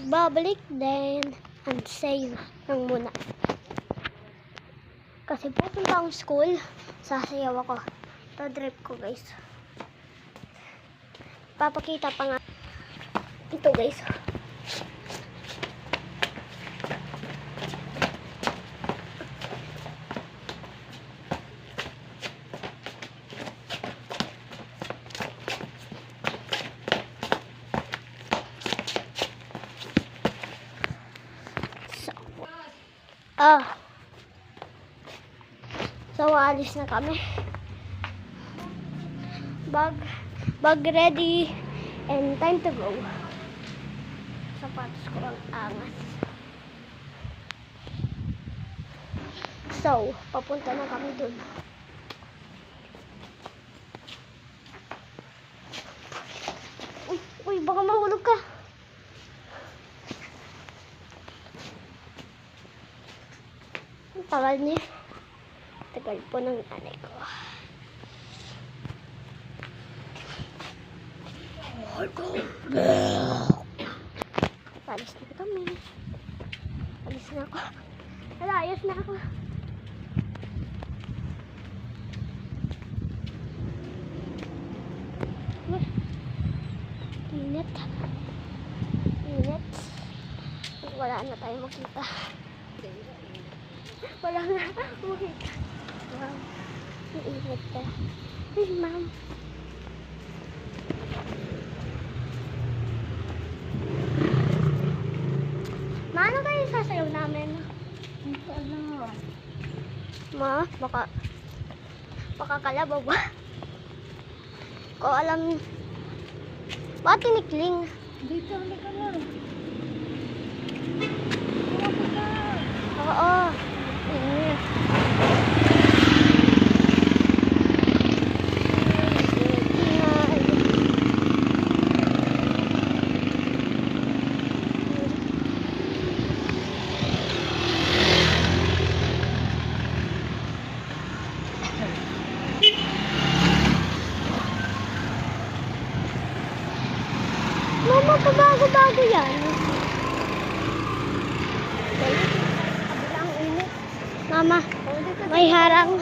babalik din and save lang muna. Kasi pupunta akong school, sasayaw ako. Ito drip ko guys. Papakita pa nga. Ito guys. So, alis na kami. Bag ready and time to go. Sapatos ko ang angas. So, papunta na kami dun. Uy, baka mahulog ka. Ang tagal niya. Tagal po ng nanay ko. Alis na kami. Alis na ako. Alayos na ako. Init. Init. Wala na tayo makita. Wala na makita. Wow. Init ka. Hey, ma'am. Ano kayo sasayaw namin? Ma, baka kalabaw ba? Ko alam. Baka tinikling. Dito, hindi ka na. Oo. Mama, pabago-bago yan. Mama, may harang.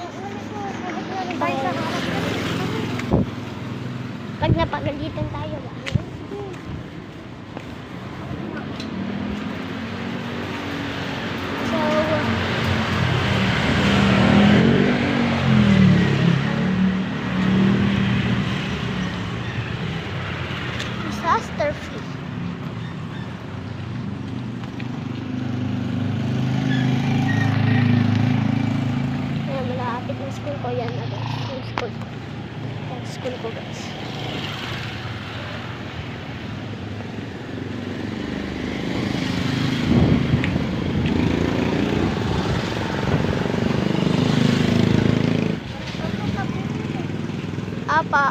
Pag napagalitan tayo ba? Disaster free. Ayan, malapit ng school ko. Yan na guys. Yung school ko. Yung school ko guys. Apa.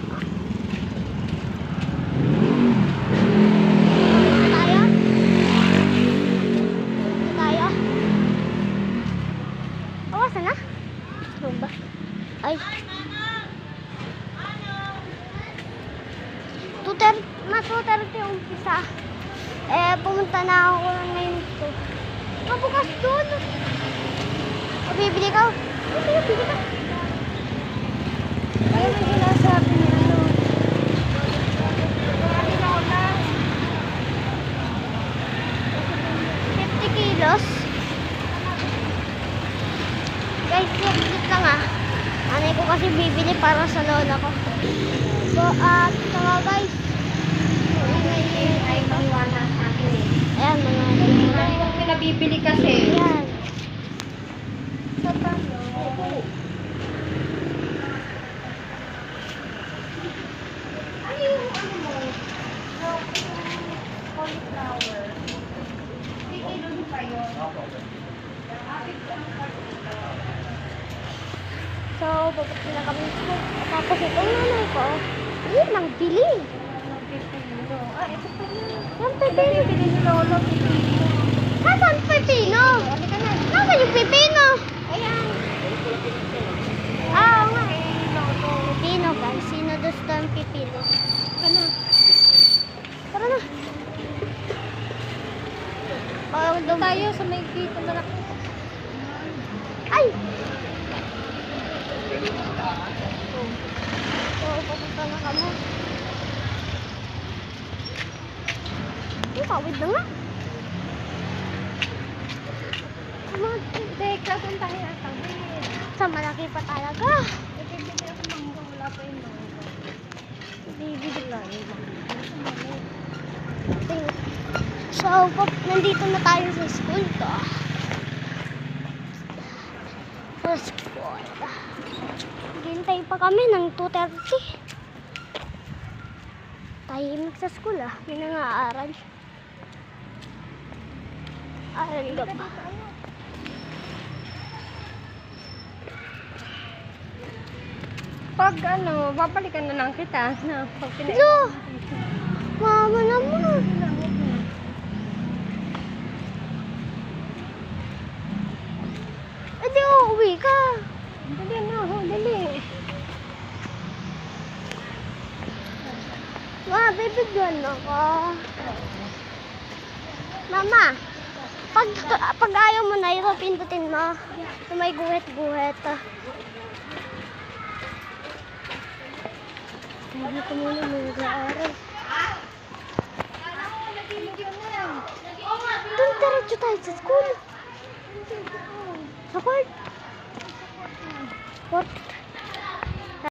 Ay. Tutor yung umpisa. Pumunta na ako ngayon ito. Bukas doon. Bibili ka? Bibili ka? Ay, may ginasabi niya. 50 kilos. Guys, wait lang ah. Anay ko kasi bibili para sa lola ko. So, ito nga guys. Ay, mahiwala sa akin eh. Ayan, mga Marami kong pinabibili kasi. ayan. Sa paano? Ano yung ano mo? Cauliflower. Kikilo din pa yun. So, pupunta na kami sa school. Tapos ito yung nanay ko. Yun ang bili. Pipino. Ah, ito pa yun. Yung pipino. Pipino ni Lolo, pipino. Nasaan pipino? Halika na. Nasaan yung pipino? Ayan. Oo nga. Kay Lolo. Pipino guys. Sino gusto ang pipino? Ano? Tara na. Parang Doon tayo sa may kita na lang. Ay! Oo, papunta na kami. Ay, pawid na nga. Come on. Teka, doon tayo natawid. Sa malaki pa talaga. Nagpipili ako mangga, wala pa yung mangga. Bibili lang. So, nandito na tayo sa school to. Sa school. Hintay pa kami ng 2:30. Tahimik sa school ah. May nang-aaral. Aral ka ba? Pag babalikan na lang kita. Na, pag No! Mama naman. Eh di uuwi ka. Dali na, dali. Ma, bibigyan ako. Mama, pag ayaw mo na, ito pindutin mo. Ito may guhit-guhit. Hindi ko muna mag-aaral. Doon, diretso tayo sa school. Sa court. Court.